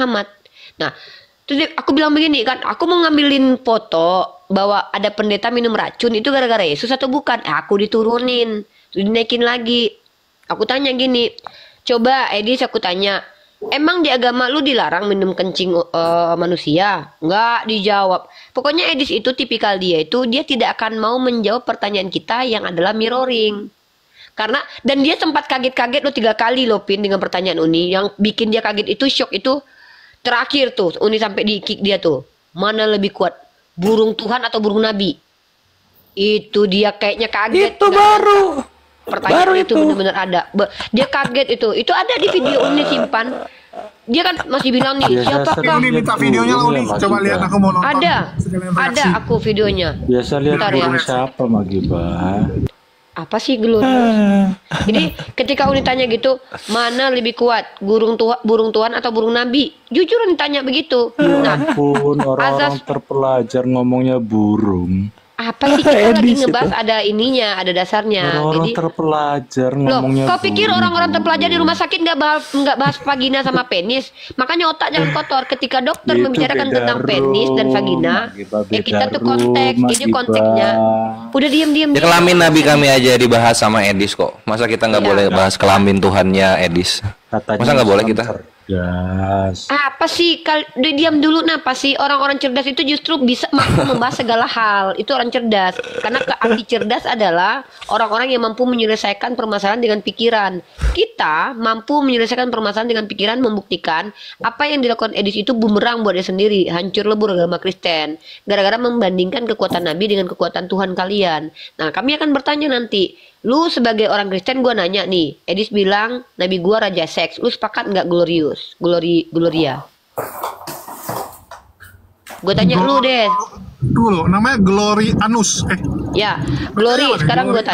Muhammad. Nah, terus aku bilang begini kan, aku mau ngambilin foto bahwa ada pendeta minum racun itu gara-gara Yesus atau bukan? Aku diturunin, terus dinaikin lagi. Aku tanya gini, coba Edis aku tanya, emang di agama lu dilarang minum kencing manusia? Enggak dijawab. Pokoknya Edis itu tipikal dia tidak akan mau menjawab pertanyaan kita yang adalah mirroring. Karena dan dia sempat kaget-kaget lo 3 kali lo Pin dengan pertanyaan Uni. Yang bikin dia kaget itu shock itu terakhir tuh Uni sampai di kick dia tuh. Mana lebih kuat? Burung Tuhan atau burung Nabi? Itu dia kayaknya kaget. Itu baru. Pertanyaan itu benar-benar ada. Dia kaget itu. Itu ada di video Uni simpan. Dia kan masih bilang nih, siapakah? Ini minta videonya lah Uni. Coba lihat, aku mau nonton. Ada aku videonya. Biasa lihat burung siapa Magiba. Apa sih Glorious? Jadi ketika Uni tanya gitu, mana lebih kuat, burung Tuhan atau burung Nabi? Jujur Uni tanya begitu. Ya ampun, orang-orang terpelajar ngomongnya burung. Apa sih kita lagi ngebahas ada ininya, ada dasarnya. Orang terpelajar ngomongnya. Kau pikir orang-orang terpelajar di rumah sakit nggak bahas vagina sama penis? Makanya otak jangan kotor. Ketika dokter membicarakan tentang penis dan vagina, kita tuh konteks, ini konteksnya. Udah diam-diam. Ya, kelamin Nabi kami aja dibahas sama Edis kok. Masa kita nggak boleh bahas kelamin Tuhannya Edis? Masa nggak boleh kita? Cerdas. Apa sih? Diam dulu. Apa sih orang-orang cerdas itu justru bisa mampu membahas segala hal. Itu orang cerdas. Karena arti cerdas adalah orang-orang yang mampu menyelesaikan permasalahan dengan pikiran. Kita mampu menyelesaikan permasalahan dengan pikiran, membuktikan apa yang dilakukan Edis itu bumerang buat dia sendiri, hancur lebur agama Kristen. Gara-gara membandingkan kekuatan Nabi dengan kekuatan Tuhan kalian. Nah, kami akan bertanya nanti. Lu sebagai orang Kristen, gua nanya nih, Edis bilang Nabi gua raja seks, lu sepakat nggak Gloria? Gue tanya lu deh. Dulu namanya Glory Anus. Ya, Glory. Sekarang gue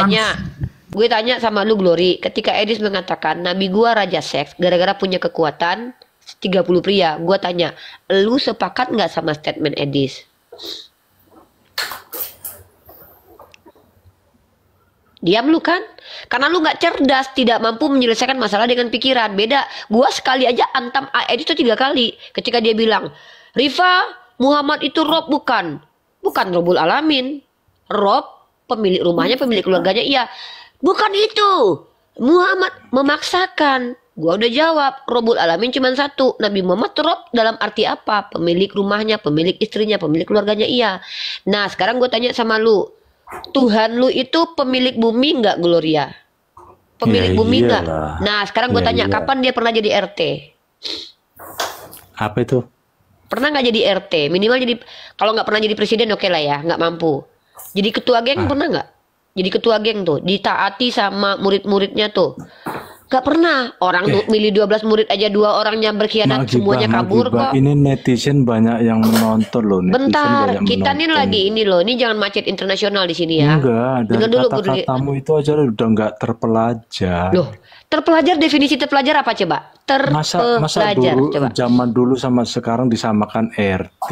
tanya sama lu Glory. Ketika Edis mengatakan Nabi gua raja seks, gara-gara punya kekuatan 30 pria, gue tanya, lu sepakat nggak sama statement Edis? Diam lu kan? Karena lu nggak cerdas, tidak mampu menyelesaikan masalah dengan pikiran. Beda, gua sekali aja antam Edis itu 3 kali. Ketika dia bilang, Rifa, Muhammad itu Rob bukan Robul Alamin. Rob pemilik rumahnya, pemilik keluarganya, iya. Bukan itu. Muhammad memaksakan. Gua udah jawab, Robul Alamin cuma satu. Nabi Muhammad Rob dalam arti apa? Pemilik rumahnya, pemilik istrinya, pemilik keluarganya, iya. Nah, sekarang gue tanya sama lu. Tuhan lu itu pemilik bumi nggak Gloria? Pemilik bumi nggak? Nah sekarang gue tanya, kapan dia pernah jadi RT? Apa itu? Pernah nggak jadi RT? Minimal jadi, kalau nggak pernah jadi presiden oke lah ya, nggak mampu. Jadi ketua geng pernah nggak? Jadi ketua geng tuh ditaati sama murid-muridnya tuh. Gak pernah. Orang milih 12 murid aja 2 orangnya berkhianat, semuanya kabur kok. Ini netizen banyak yang menonton loh. Bentar, kita nih lagi ini loh. Ini jangan macet internasional di sini ya. Enggak, dari kata-katamu itu aja udah nggak terpelajar. Loh, terpelajar, definisi terpelajar apa coba? Masa dulu, coba. Zaman dulu sama sekarang disamakan RT.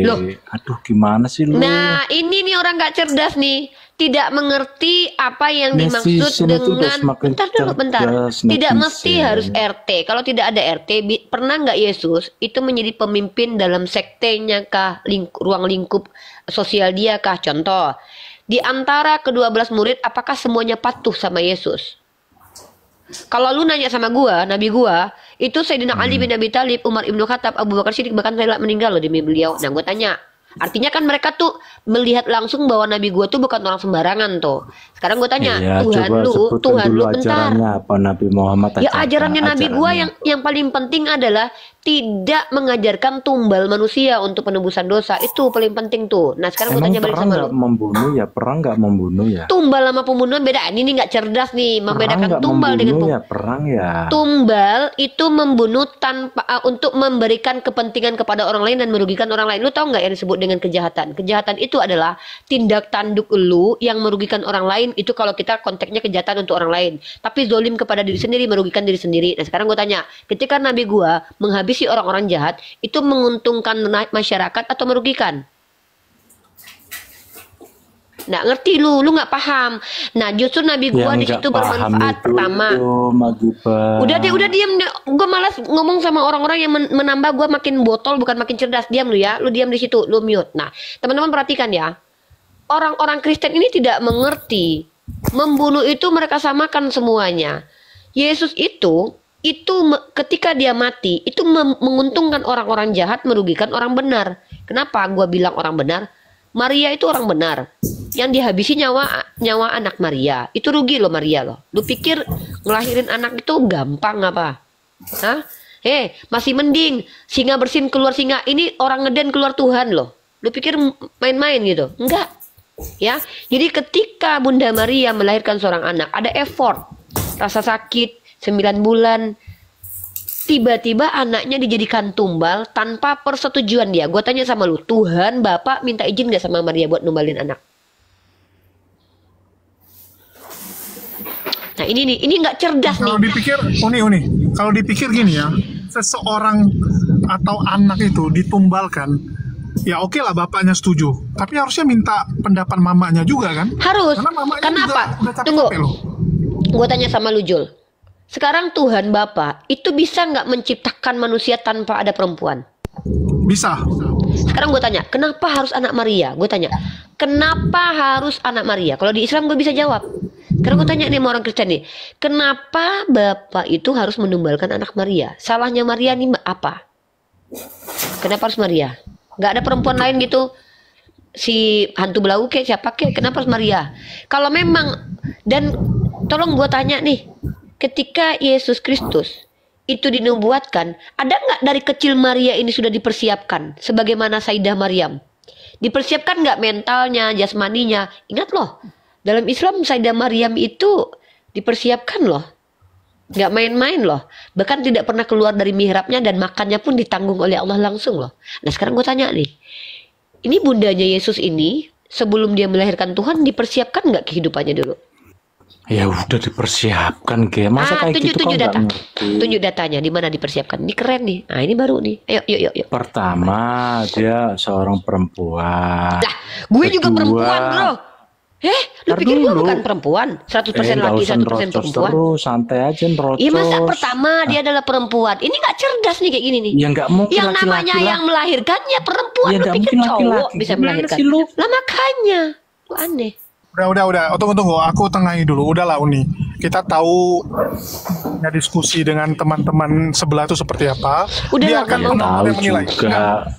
Loh. Aduh, gimana sih lu? Nah, ini nih orang nggak cerdas nih. Tidak mengerti apa yang dimaksud dengan bentar. Tidak mesti harus RT. Kalau tidak ada RT, pernah nggak Yesus itu menjadi pemimpin dalam sektenya kah, ruang lingkup sosial dia kah? Contoh, di antara ke-12 murid, apakah semuanya patuh sama Yesus? Kalau lu nanya sama gua, Nabi gua, itu Sayyidina Ali bin Abi Thalib, Umar Ibnu Khattab, Abu Bakar Siddiq, bahkan saya meninggal loh demi beliau. Nah, gua tanya, artinya kan mereka tuh melihat langsung bahwa Nabi gua tuh bukan orang sembarangan tuh. Sekarang gue tanya, Tuhan lu bentar. Apa Nabi Muhammad? Ya ajarannya Nabi gua yang paling penting adalah tidak mengajarkan tumbal manusia untuk penebusan dosa. Itu paling penting tuh. Nah sekarang gue tanya balik sama lu. Perang nggak membunuh ya? Tumbal sama pembunuhan beda. Ini nggak cerdas nih membedakan tumbal dengan perang ya. Tumbal itu membunuh tanpa untuk memberikan kepentingan kepada orang lain dan merugikan orang lain. Lu tahu nggak yang disebut dengan kejahatan? Kejahatan itu adalah tindak tanduk lu yang merugikan orang lain. Itu kalau kita konteksnya kejahatan untuk orang lain. Tapi zolim kepada diri sendiri, merugikan diri sendiri. Nah sekarang gue tanya, ketika Nabi gua menghabisi orang-orang jahat, itu menguntungkan masyarakat atau merugikan? nggak ngerti lu nggak paham. Nah justru Nabi gua di situ bermanfaat pertama. Udah diam deh. Gua malas ngomong sama orang-orang yang menambah gua makin botol bukan makin cerdas. Diam lu ya, lu diam di situ, lu mute. Nah teman-teman perhatikan ya, orang-orang Kristen ini tidak mengerti. Membunuh itu mereka samakan semuanya. Yesus itu ketika dia mati itu menguntungkan orang-orang jahat, merugikan orang benar. Kenapa gua bilang orang benar? Maria itu orang benar. Yang dihabisi nyawa anak Maria. Itu rugi loh Maria loh. Lu pikir ngelahirin anak itu gampang apa? Hah? Masih mending singa bersin keluar singa. Ini orang ngeden keluar Tuhan loh. Lu pikir main-main gitu? Enggak. Ya. Jadi ketika Bunda Maria melahirkan seorang anak, ada effort, rasa sakit 9 bulan. Tiba-tiba anaknya dijadikan tumbal tanpa persetujuan dia. Gue tanya sama lu, Tuhan Bapak minta izin gak sama Maria buat numbalin anak? Nah ini nggak cerdas kalau nih. Dipikir, Uni. Kalau dipikir gini ya, seseorang atau anak itu ditumbalkan, ya oke lah bapaknya setuju. Tapi harusnya minta pendapat mamanya juga kan? Harus. Karena mamanya Kenapa? Udah Tunggu. loh. Gue tanya sama lu Jul. Sekarang Tuhan Bapa itu bisa nggak menciptakan manusia tanpa ada perempuan? Bisa. Sekarang gue tanya, kenapa harus anak Maria? Gue tanya, kenapa harus anak Maria? Kalau di Islam gue bisa jawab. Karena gue tanya nih sama orang Kristen nih, kenapa Bapak itu harus menumbalkan anak Maria? Salahnya Maria nih apa? Kenapa harus Maria? Gak ada perempuan lain gitu? Si hantu belau kek siapa kek? Kenapa harus Maria? Kalau memang, dan tolong gue tanya nih, ketika Yesus Kristus itu dinubuatkan, ada nggak dari kecil Maria ini sudah dipersiapkan sebagaimana Sayyidah Maryam? Dipersiapkan nggak mentalnya, jasmaninya? Ingat loh, dalam Islam Sayyidah Maryam itu dipersiapkan loh, nggak main-main loh. Bahkan tidak pernah keluar dari mihrabnya dan makannya pun ditanggung oleh Allah langsung loh. Nah sekarang gue tanya nih, ini bundanya Yesus ini sebelum dia melahirkan Tuhan dipersiapkan nggak kehidupannya dulu? Ya udah dipersiapkan, masa kayak gitu kok nggak ngerti. Tunjuk datanya, di mana dipersiapkan. Ini keren nih. Nah ini baru nih. Ayo, yuk. Pertama dia seorang perempuan. Lah, gue juga perempuan bro. Lu pikir gue bukan perempuan? 100% laki, 100% perempuan? Terus santai aja nerocos. Iya masa pertama dia adalah perempuan. Ini nggak cerdas nih kayak gini nih. Ya nggak mungkin yang namanya yang melahirkannya perempuan. Ya, lu pikir cowok bisa melahirkan? Lah makanya. Lu aneh. Udah. Tunggu. Aku tengahi dulu. Udahlah Uni. Kita tahu ya diskusi dengan teman-teman sebelah itu seperti apa. Biarkan penonton yang menilai.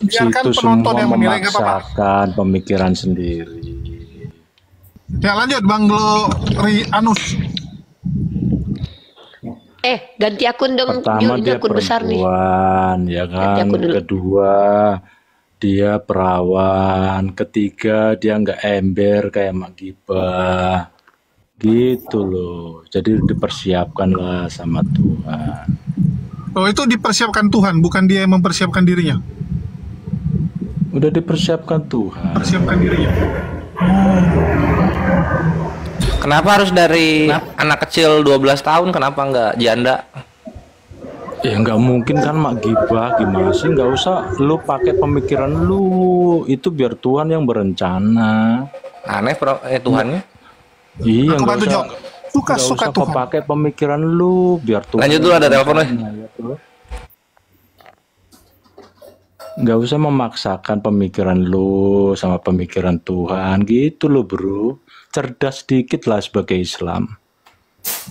Biarkan penonton yang menilai, nggak apa-apa. Pemikiran sendiri. Ya lanjut Bang Glory Anus. Ganti akun dong. Pertama dia akun besar nih. Ya kan. Kedua dia perawan, ketiga dia nggak ember kayak Mak Gibah gitu loh. Jadi dipersiapkan lah sama Tuhan. Oh itu dipersiapkan Tuhan, bukan dia yang mempersiapkan dirinya? Udah dipersiapkan Tuhan. Persiapkan dirinya. Kenapa harus dari anak kecil 12 tahun? Kenapa nggak janda? Ya nggak mungkin kan Mak Gibah, gimana sih? Nggak usah lu pakai pemikiran lu, itu biar Tuhan yang berencana. Aneh Tuhannya. Iya nggak usah. Suka Tuhan. Pakai pemikiran lu biar Tuhan. Lanjut dulu, ada telepon nih. Nggak usah memaksakan pemikiran lu sama pemikiran Tuhan gitu loh bro. Cerdas sedikit lah sebagai Islam.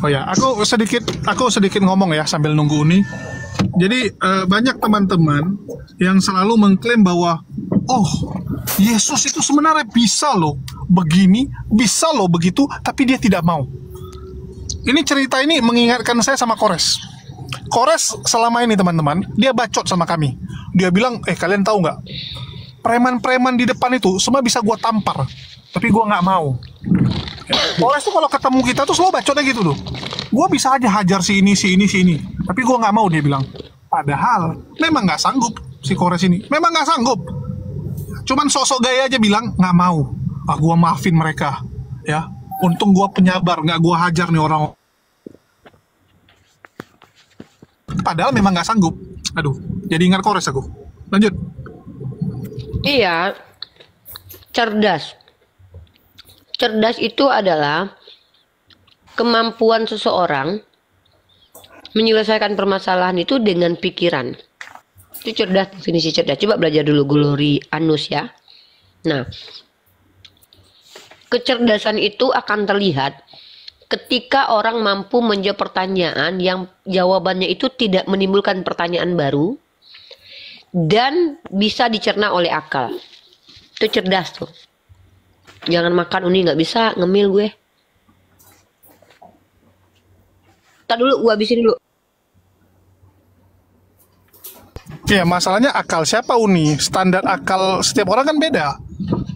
Oh ya, aku sedikit ngomong ya sambil nunggu Uni. Jadi banyak teman-teman yang selalu mengklaim bahwa Yesus itu sebenarnya bisa loh begini, bisa loh begitu, tapi dia tidak mau. Ini cerita ini mengingatkan saya sama Kores. Kores selama ini teman-teman, dia bacot sama kami. Dia bilang, kalian tahu nggak? Preman-preman di depan itu semua bisa gua tampar, tapi gua nggak mau. Kores tuh kalau ketemu kita tuh selalu bacotnya gitu tuh. Gua bisa aja hajar si ini, tapi gua nggak mau, dia bilang. Padahal memang nggak sanggup si Kores ini, memang nggak sanggup. Cuman sosok gaya aja bilang nggak mau. Gua maafin mereka, ya. Untung gua penyabar, nggak gua hajar nih orang. Padahal memang nggak sanggup. Aduh, jadi ingat Kores aku. Lanjut. Iya, cerdas. Cerdas itu adalah kemampuan seseorang menyelesaikan permasalahan itu dengan pikiran. Itu cerdas, definisi cerdas. Coba belajar dulu Glorianus ya. Nah, kecerdasan itu akan terlihat ketika orang mampu menjawab pertanyaan yang jawabannya itu tidak menimbulkan pertanyaan baru dan bisa dicerna oleh akal. Itu cerdas tuh. Jangan makan Uni, nggak bisa, ngemil gue. Tak dulu, gue habisin dulu. Ya, masalahnya akal siapa Uni? Standar akal setiap orang kan beda.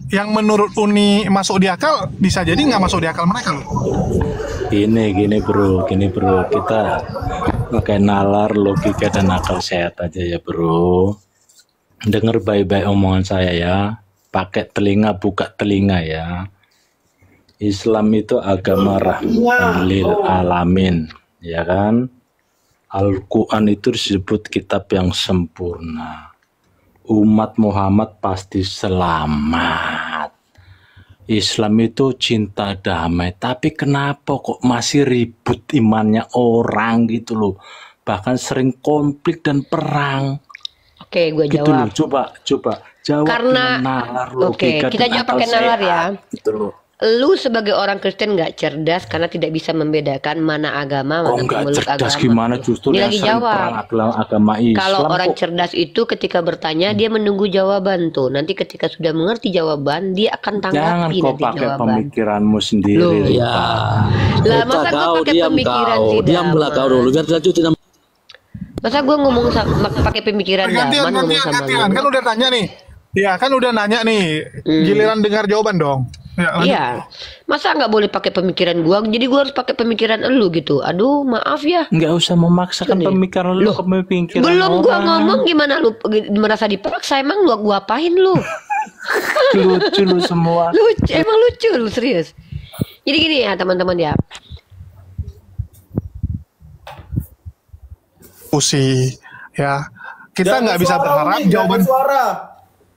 Yang menurut Uni masuk di akal, bisa jadi nggak masuk di akal mereka loh. Gini bro, kita pakai nalar, logika dan akal sehat aja ya bro. Dengar baik-baik omongan saya ya. Pakai telinga, buka telinga ya. Islam itu agama rahmatan lil alamin, ya kan? Al-Quran itu disebut kitab yang sempurna. Umat Muhammad pasti selamat. Islam itu cinta damai, tapi kenapa kok masih ribut imannya orang gitu loh? Bahkan sering konflik dan perang. Oke, gue Gitu jawab. loh, coba jawab Karena dengan nalar, oke, logika kita dan jawab akal pakai nalar ya. sehat, gitu loh. Lu sebagai orang Kristen nggak cerdas karena tidak bisa membedakan mana agama, Oh mana nggak pemeluk cerdas agama. gimana, justru Dia yang lagi sering jawab. perang agama Islam Kalau orang kok. cerdas itu ketika bertanya dia menunggu jawaban tuh. Nanti ketika sudah mengerti jawaban dia akan Jangan tanggapi kau nanti pakai jawaban. pemikiranmu sendiri. Loh, Ya, Lah Eta masa gue kau pakai diam pemikiran kau, si diamlah kau dulu biar lanjutin. Masa gue ngomong pakai pemikiran Gantian, Daman ngomong sama gantian. lu. Kan udah tanya nih. Ya, kan udah nanya nih. Giliran dengar jawaban dong. Ya, lanjut. Iya, masa nggak boleh pakai pemikiran gua? Jadi gua harus pakai pemikiran elu gitu. Aduh, maaf ya. Nggak usah memaksakan Nih. pemikiran lu Loh, ke pemikiran Belum gua orang. ngomong gimana lu merasa dipaksa? Emang gua apain lu? Lucu lu semua. Lucu, emang lucu lu serius. Jadi gini ya teman-teman ya. Diskusi. Ya. Kita nggak bisa berharap jawaban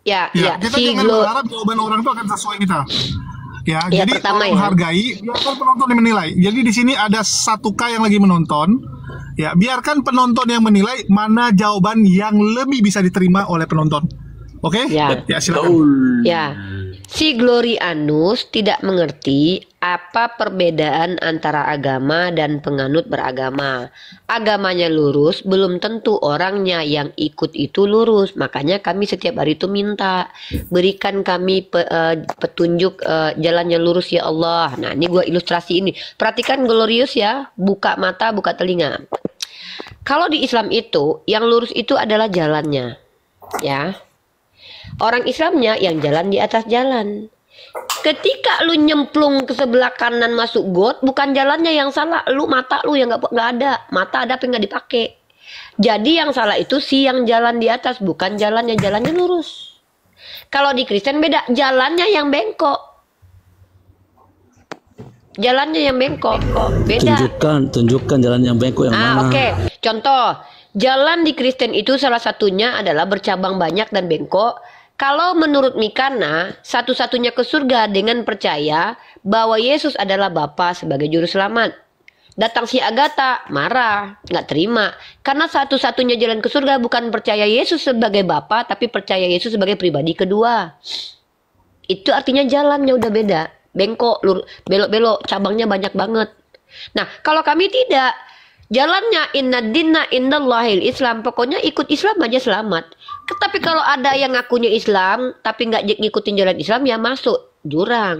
Ya, Ya, ya, kita si jangan Glo berharap jawaban orang itu akan sesuai kita. Ya, Ya, jadi pertama tolong ya. hargai, biarkan penonton yang menilai. Jadi di sini ada 1K yang lagi menonton. Ya, biarkan penonton yang menilai mana jawaban yang lebih bisa diterima oleh penonton. Oke? Ya. Ya, silakan. Ya, si Glorianus tidak mengerti apa perbedaan antara agama dan penganut beragama. Agamanya lurus, belum tentu orangnya yang ikut itu lurus. Makanya kami setiap hari itu minta, berikan kami petunjuk jalannya lurus ya Allah. Nah, ini gua ilustrasi ini. Perhatikan Glorius ya, buka mata, buka telinga. Kalau di Islam itu, yang lurus itu adalah jalannya. Ya. Orang Islamnya yang jalan di atas jalan. Ketika lu nyemplung ke sebelah kanan masuk got, bukan jalannya yang salah, lu mata lu yang nggak ada, mata ada tapi nggak dipakai. Jadi yang salah itu si yang jalan di atas, bukan jalannya lurus. Kalau di Kristen beda, jalannya yang bengkok. Jalannya yang bengkok, beda. Tunjukkan jalan yang bengkok yang mana. Oke. Contoh, jalan di Kristen itu salah satunya adalah bercabang banyak dan bengkok. Kalau menurut Mikana, satu-satunya ke surga dengan percaya bahwa Yesus adalah Bapa sebagai juru selamat. Datang si Agatha, marah, nggak terima. Karena satu-satunya jalan ke surga bukan percaya Yesus sebagai Bapa, tapi percaya Yesus sebagai pribadi kedua. Itu artinya jalannya udah beda. Bengkok, belok-belok, cabangnya banyak banget. Nah, kalau kami tidak, jalannya inna dinna indallahil Islam, pokoknya ikut Islam aja selamat. Tapi kalau ada yang ngakunya Islam tapi nggak ngikutin jalan Islam, ya masuk jurang.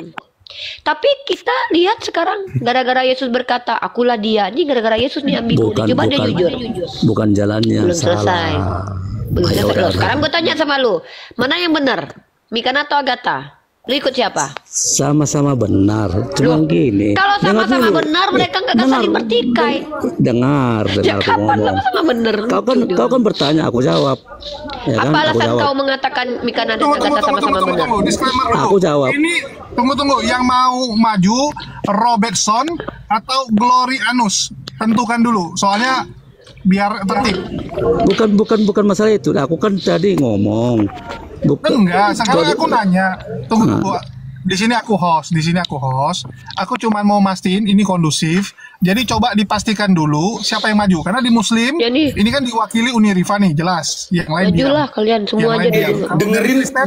Tapi kita lihat sekarang gara-gara Yesus berkata akulah dia, ini gara-gara Yesus nih ambigu. Coba dia jujur. Bukan jalannya Belum salah. selesai. Belum Ayo, selesai. udah. Loh, sekarang gue tanya sama lu, mana yang benar? Mikana atau Agatha? Lu ikut siapa? Sama-sama benar. Cuma Loh, gini. kalau dengar sama-sama dulu. benar, mereka nggak Benar. saling bertikai. Dengar Ya aku kapan ngomong. sama-sama benar? Kau kan bertanya, aku jawab. Ya kan? Apa Aku alasan jawab. kau mengatakan Mikana dan Tunggu, Agatha sama-sama benar? Disclaimer dulu. Aku jawab. Ini tunggu. Yang mau maju Robertson atau Glorianus? Tentukan dulu. Soalnya biar tertib. Bukan masalah itu. Aku kan tadi ngomong. Bukan. Enggak, sekarang aku nanya. Tunggu. di sini aku host. Aku cuma mau mastiin ini kondusif. Jadi coba dipastikan dulu siapa yang maju. Karena di Muslim, Ya nih. ini kan diwakili Unirifa nih, jelas. Yang lain Majulah kalian semua aja diam. dulu. Kalau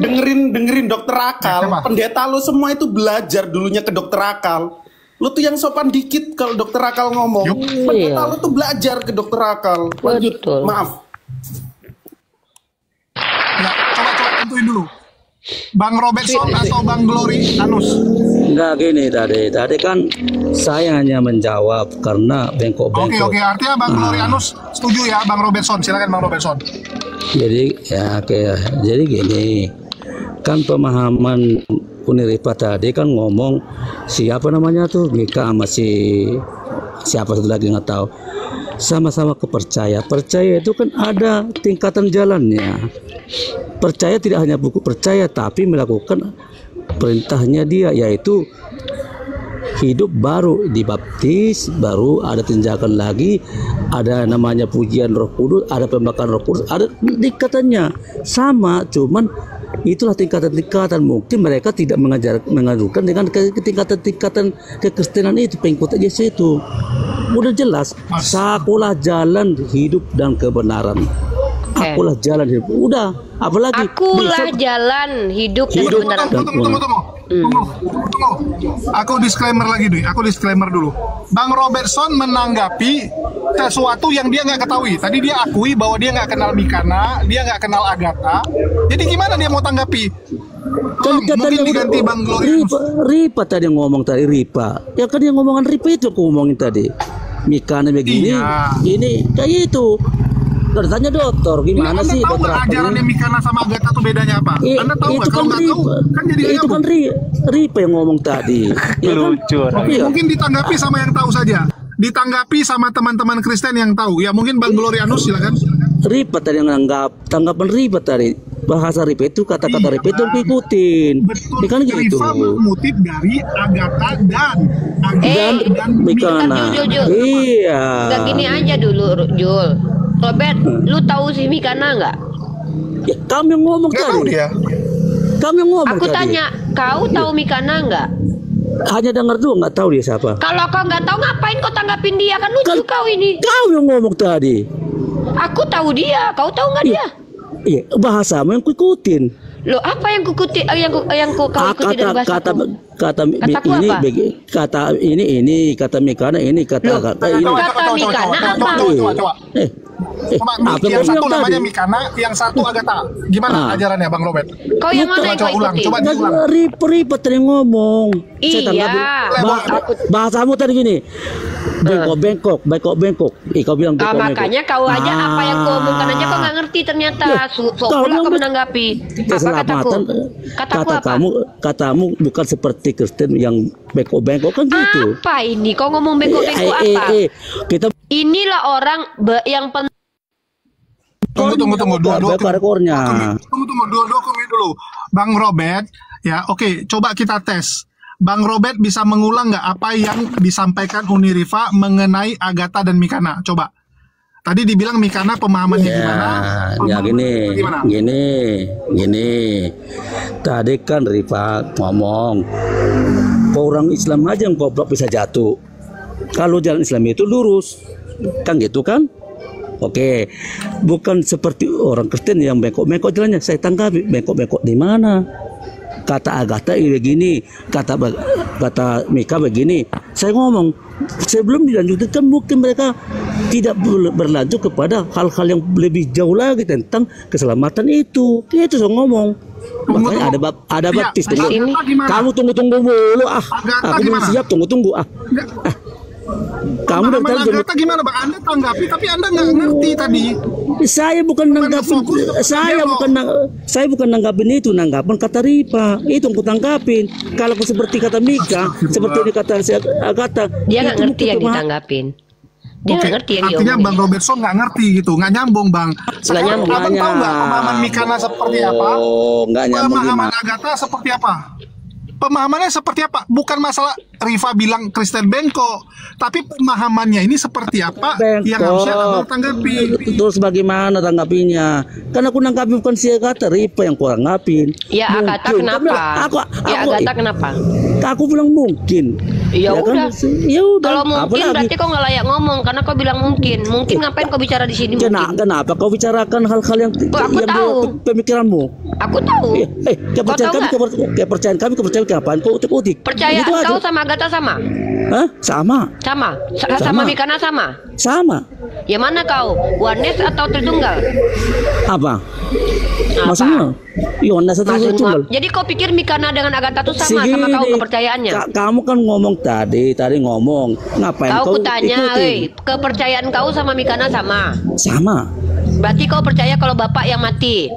dengerin dokter Akal. Siapa? Pendeta lu semua itu belajar dulunya ke dokter Akal. Lu tuh yang sopan dikit kalau dokter Akal ngomong. Yup. Pendeta Iya. lu tuh belajar ke dokter Akal. Lanjut. Betul. Maaf. Ya, coba tentuin dulu. Bang Robertson atau Bang Glory Anus? Enggak gini tadi kan saya hanya menjawab karena bengkok-bengkok. Oke, artinya Bang Glory Anus setuju ya Bang Robertson. Silakan Bang Robertson. Jadi ya jadi gini, kan pemahaman Unirifa tadi kan ngomong siapa namanya tuh Mika sama siapa satu lagi nggak tahu, sama-sama kepercaya. Percaya itu kan ada tingkatan jalannya. Percaya tidak hanya buku percaya tapi melakukan perintahnya dia, yaitu hidup baru, dibaptis, baru ada tindakan lagi, ada namanya pujian Roh Kudus, ada pembakaran Roh Kudus, ada tingkatannya sama, cuman itulah tingkatan-tingkatan. Mungkin mereka tidak mengajukan dengan tingkatan-tingkatan kekristenan itu, pengikut Yesus itu. Udah jelas, akulah jalan hidup dan kebenaran. Akulah jalan hidup. Udah, apalagi Akulah jalan hidup dan kebenaran. Tunggu. Aku disclaimer lagi nih. Aku disclaimer dulu. Bang Robertson menanggapi sesuatu yang dia nggak ketahui. Tadi dia akui bahwa dia nggak kenal Mikana, dia nggak kenal Agatha. Jadi gimana dia mau tanggapi? Mungkin diganti Bang Glory. Ripa tadi yang ngomong tadi, Ripa. Ya kan yang ngomongan Ripa itu aku ngomongin tadi. Mikana begini, Iya. ini kayak itu. Tanya dokter, gimana Anda sih tahu dokter nggak ajarannya Mikana sama Agatha itu bedanya apa? Anda tahu nggak? Kalau nggak tahu, kan jadi nggak itu kan nyambung. Ripa yang ngomong tadi. Ya kan? Lucu orang. Iya. Mungkin ditanggapi sama yang tahu saja. Ditanggapi sama teman-teman Kristen yang tahu. Ya mungkin Bang Glorianus silakan. Ripa tadi yang tanggapan Ripa tadi. Bahasa Ripa itu kata-kata Ripa itu ikutin. Betul. Ya kan gitu. Rifa mengutip dari Agatha dan Mikana. Jul. Iya. Gak gini aja dulu, Jul. Robert, lu tahu si Mikana nggak? Ya, kamu yang ngomong nggak tahu tadi. dia. Kamu yang ngomong Aku tadi. tanya, kau tahu Mikana nggak? Hanya dengar doang, nggak tahu dia siapa. Kalau kau nggak tahu ngapain kau tanggapin dia, kan lucu kau ini. Kau yang ngomong tadi. Aku tahu dia, kau tahu nggak dia? Iya, bahasamu yang kuikutin. Lo apa yang kukuti, yang kau ikuti dari bahasa Kata Kataku ini apa? kata ini kata Mikana ini Loh, kata ini. kata Mikana apa? Coba. Apa Yang satu tadi? namanya Mikana, yang satu Agatha. Gimana ajarannya Bang Robert? Kau yang mana yang Coba kau ulang, ikuti? coba diulang. Ribet tadi ngomong. Saya Iya. tanggapi. Bahasamu tadi gini. Bengkok. Kau bilang bengkok. Makanya kau aja apa yang kau omongkan aja kau nggak ngerti ternyata. kau Pula kau bilang menanggapi. Apa keselamatan. Kataku apa? Katamu bukan seperti Kristen yang bengkok kan gitu. Apa ini? Kau ngomong bengkok-bengkok apa? Kita Inilah orang yang Tunggu. Dua rekornya. dulu. Bang Robert, ya oke, coba kita tes. Bang Robert bisa mengulang nggak apa yang disampaikan Unirifa mengenai Agatha dan Mikana? Coba. Tadi dibilang Mikana pemahamannya gimana? Ya Pemahamannya gimana? gini. Tadi kan Rifa ngomong, orang Islam aja yang goblok bisa jatuh. Kalau jalan Islam itu lurus, kan gitu kan? Oke, bukan seperti orang Kristen yang bengkok-bengkok jalannya. Saya tanggapi bengkok-bengkok di mana? Kata Agatha begini, kata Mika begini. Saya ngomong, sebelum dilanjutkan mungkin mereka tidak berlanjut kepada hal-hal yang lebih jauh lagi tentang keselamatan itu. Itu saya ngomong. Makanya ada baptis. ini. Kamu tunggu dulu. Agatha Aku belum gimana? siap. Tunggu. Kamu dari tadi Agatha gimana Bang? Anda tanggapi tapi Anda nggak ngerti tadi. saya bukan nanggapin, saya bukan nanggapin itu, nanggapan kata Ripa itu yang ku tanggapin. Kalau aku seperti kata Mika, seperti ini kata si Agatha, Dia nggak itu ngerti yang mungkin ditanggapin. Dia nggak ngerti yang Artinya diomongin. Bang Robertson nggak ngerti gitu, nggak nyambung Bang. Sekarang nyambung. Abang tahu nggak pemahaman Mikana seperti apa? Oh, nggak nyambung Pemahaman gimana? Agatha seperti apa? Pemahamannya seperti apa? Bukan masalah Riva bilang Kristen bengkok, tapi pemahamannya ini seperti apa yang harusnya abang tanggapi. Terus bagaimana tanggapinya? Karena aku nanggapi bukan si Agatha, Riva yang kurang ngapin. Ya Agatha kenapa? Agatha kenapa? Aku bilang mungkin. Ya udah. Ya udah. Kalau mungkin berarti kau nggak layak ngomong karena kau bilang mungkin. Mungkin ngapain kau bicara di sini? Kenapa kau bicarakan hal-hal yang aku tahu. Pemikiranmu? Aku tahu. Kepercayaan kami kapan kau utik-utik? Percayaan kau sama Agatha sama? Hah? Sama. Sama Mikana sama? Sama. Ya mana kau? Oneness atau Tritunggal? Apa? Maksudnya? Yohanes atau Tritunggal? Jadi kau pikir Mikana dengan Agatha tuh sama kau kepercayaannya? Kamu kan ngomong tadi ngomong ngapain kau tanya, kepercayaan kau sama Mikana sama? Sama. Berarti kau percaya kalau bapak yang mati?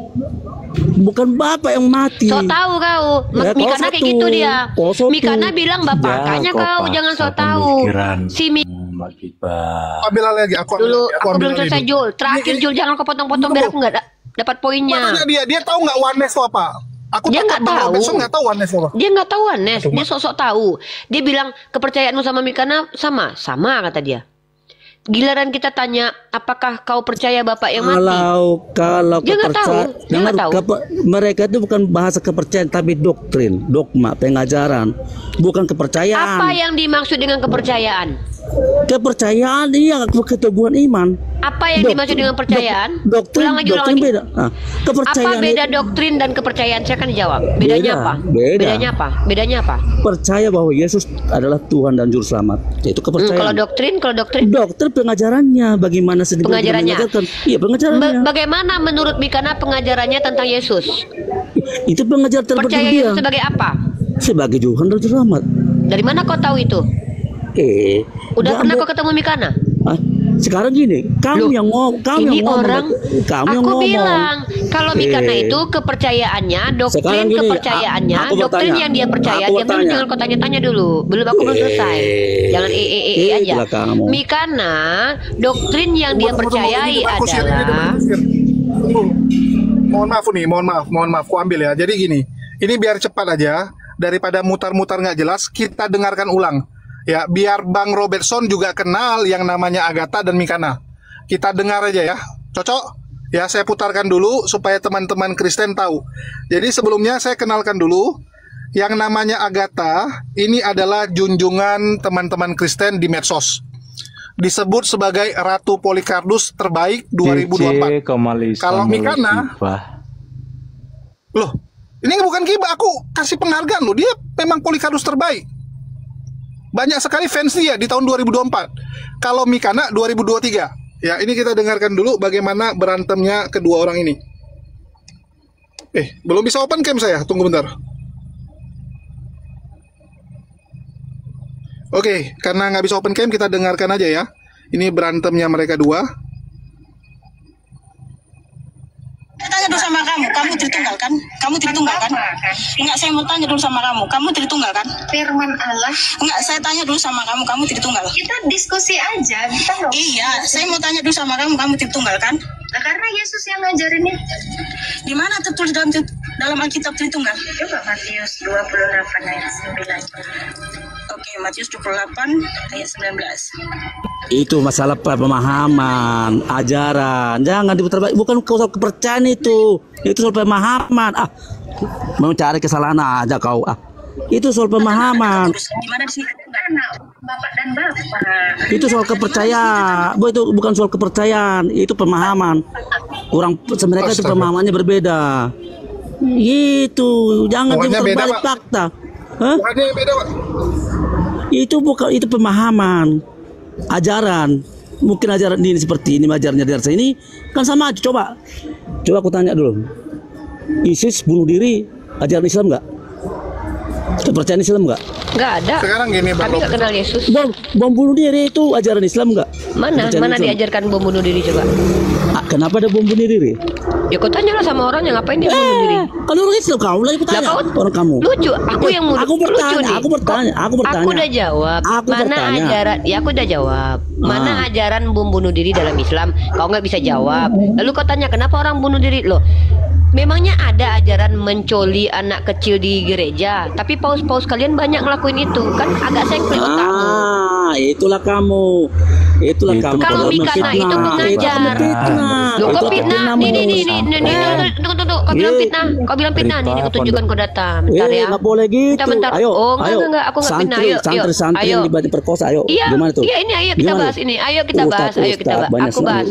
Bukan bapak yang mati. So tahu kau, Mikana kayak gitu dia. Mikana bilang bapak, kayaknya kau jangan so tahu. Si ambil lagi, aku belum selesai Jul. Terakhir Jul, jangan kau potong-potong biar aku nggak dapat poinnya. Makanya dia tahu nggak oneness itu apa? Dia nggak tahu. Nggak tahu oneness apa? Dia nggak tahu oneness. Dia sok-sok tahu. Dia bilang kepercayaanmu sama Mikana sama kata dia. Giliran kita tanya, apakah kau percaya bapak yang mati? Kalau dia nggak tahu. Mereka itu bukan bahasa kepercayaan, tapi doktrin, dogma, pengajaran, bukan kepercayaan. Apa yang dimaksud dengan kepercayaan? Kepercayaan iya keteguhan iman. Apa yang dimaksud dengan percayaan? Doktrin beda. Kepercayaan apa beda doktrin dan kepercayaan? Saya akan dijawab. Bedanya apa? Bedanya apa? Percaya bahwa Yesus adalah Tuhan dan Juru Selamat. Itu kepercayaan. Kalau doktrin? Doktrin pengajarannya. Bagaimana sedikit pengajarannya? Iya pengajarannya. Bagaimana menurut Mikana pengajarannya tentang Yesus? Itu pengajaran terpenting dia. Percaya Yesus sebagai apa? Sebagai Tuhan dan Juru Selamat. Dari mana kau tahu itu? Udah pernah kau ketemu Mikana? Sekarang gini, kamu yang ngomong. Aku bilang kalau Mikana itu kepercayaannya, doktrin kepercayaannya, doktrin yang dia percaya. Dia belum, jangan kau tanya-tanya dulu. Belum selesai. Jangan aja. Mikana, doktrin yang dia percayai adalah. Mohon maaf, aku ambil ya. Jadi gini, ini biar cepat aja. Daripada mutar-mutar nggak jelas, kita dengarkan ulang. Ya, biar Bang Robertson juga kenal yang namanya Agatha dan Mikana. Kita dengar aja ya. Cocok? Ya, saya putarkan dulu supaya teman-teman Kristen tahu. Jadi sebelumnya saya kenalkan dulu. Yang namanya Agatha, ini adalah junjungan teman-teman Kristen di medsos. Disebut sebagai Ratu Polycarpus terbaik 2024. Kalau Mikana, loh, ini bukan gibah, aku kasih penghargaan loh. Dia memang Polycarpus terbaik. Banyak sekali fans dia di tahun 2024. Kalau Mikana 2023. Ya, ini kita dengarkan dulu bagaimana berantemnya kedua orang ini. Belum bisa open cam saya. Tunggu bentar. Oke, karena nggak bisa open cam, kita dengarkan aja ya. Ini berantemnya mereka dua. Saya tanya dulu sama kamu Tritunggal kan? Kamu Tritunggal kan? Enggak, saya mau tanya dulu sama kamu Tritunggal kan? Firman Allah. Enggak, saya tanya dulu sama kamu Tritunggal. Kita diskusi aja, kita nggak. Iya, saya mau tanya dulu sama kamu Tritunggal kan? Nah, karena Yesus yang ngajarin itu. Di mana tertulis dalam Alkitab Tritunggal? Coba Matius 28 ayat 9. Oke, Matius 28 ayat 19. Itu masalah pemahaman, ajaran. Jangan diputar balik. Bukan soal kepercayaan itu. Itu soal pemahaman. Mau cari kesalahan aja kau. Itu soal pemahaman. Di mana di sini? Bapak dan Bapak. Itu soal kepercayaan. Itu bukan soal kepercayaan. Itu pemahaman. Mereka itu pemahamannya berbeda. Itu jangan diputar balik fakta. Beda, Pak. Itu pemahaman, ajaran. Mungkin ajaran ini seperti ini, ajarannya dari saya ini kan sama aja. Coba aku tanya dulu. ISIS bunuh diri, ajaran Islam nggak? Kepercayaan Islam nggak? Nggak ada. Sekarang gini, Bang. Kami nggak kenal Yesus. Bom bunuh diri itu ajaran Islam nggak? Mana diajarkan bom bunuh diri coba? Kenapa ada bom bunuh diri? Ya kau tanya lah sama orangnya ngapain dia bunuh diri. Kalau orang Islam kamu lagi bertanya. Orang kamu. Lucu. Aku yang Aku bertanya. Aku udah jawab. Aku udah jawab. Mana ajaran bom bunuh diri dalam Islam? Kau nggak bisa jawab. Lalu kau tanya kenapa orang bunuh diri? Loh, Memangnya ada ajaran mencoli anak kecil di gereja, tapi paus-paus kalian banyak ngelakuin itu, kan agak sengklik otakmu. Itulah kamu. Itulah Itu kamu. Kalau Mikana itu pengajar. Loh, kau fitnah. Nih, tunggu. Kau bilang fitnah. Kau bilang fitnah. Nih, aku tunjukkan kau data. Bentar ya. Nggak boleh gitu. Bentar. Ayo, Oh, enggak. Aku nggak fitnah. Ayo. Santri yang diperkosa. Ayo. Iya, Gimana tuh? iya ini ayo kita Gimana? bahas ini. Ayo kita bahas. Banyak Aku bahas.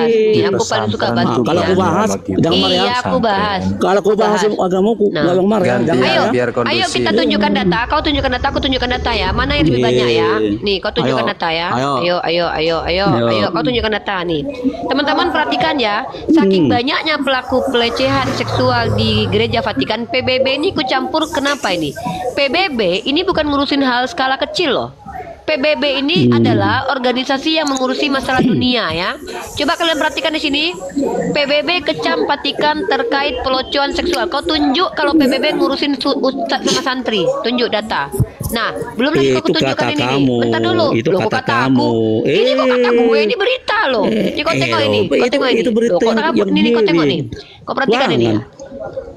Nih, aku paling suka bahas. Kalau aku bahas, jangan marah ya. Iya, aku bahas. Kalau aku bahas agamaku, jangan marah ya. Ganti. Jangan Ayo, ya. Biar kondusif. ayo kita tunjukkan data. Kau tunjukkan data, aku tunjukkan data ya. Mana yang lebih banyak ya? Nih, kau tunjukkan Ayo. data ya. Ayo. Ayo. Kau tunjukkan data nih. Teman-teman perhatikan ya. Saking banyaknya pelaku pelecehan seksual di Gereja Vatikan, PBB ini ikut campur. Kenapa ini? PBB ini bukan ngurusin hal skala kecil loh. PBB ini adalah organisasi yang mengurusi masalah dunia ya. Coba kalian perhatikan di sini. PBB kecam Vatikan terkait pelecehan seksual. Kau tunjuk kalau PBB ngurusin ustadz sama santri. Tunjuk data. Nah, belum lagi kau tunjukkan ini nih. Bentar dulu. Itu Loh, kok kata kata kamu. aku. Ini kok kata gue, ini berita loh. Ini kau tengok ini. Kau tengok ini. itu berita Loh, kok yang rambut ini kau tengok gini. nih. Kau perhatikan ini ya.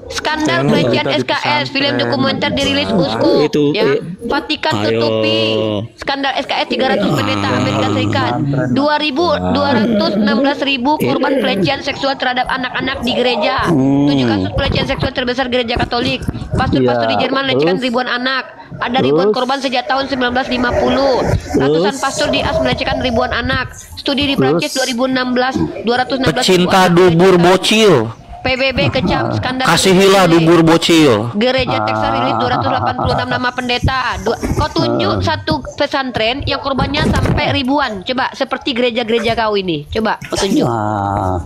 Skandal pelecehan SKS, film dokumenter dirilis uskup Itu, ya. Vatikan ayo. tutupi. Skandal SKS 300 pendeta Amerika Serikat. 216.000 korban pelecehan seksual terhadap anak-anak di gereja. 7 kasus pelecehan seksual terbesar gereja Katolik. Pastor-pastor di Jerman melecehkan ribuan anak. Ada ribuan korban sejak tahun 1950. Ratusan pastor di AS melecehkan ribuan anak. Studi di Prancis 2016, 216 Pecinta ribu anak dubur melecehkan. bocil. PBB kecam skandal. Kasihilah dubur bocil. Gereja Texas rilis 286 nama pendeta. Kau tunjuk satu pesantren yang korbannya sampai ribuan. Coba seperti gereja-gereja kau ini. Coba kau tunjuk. Nah,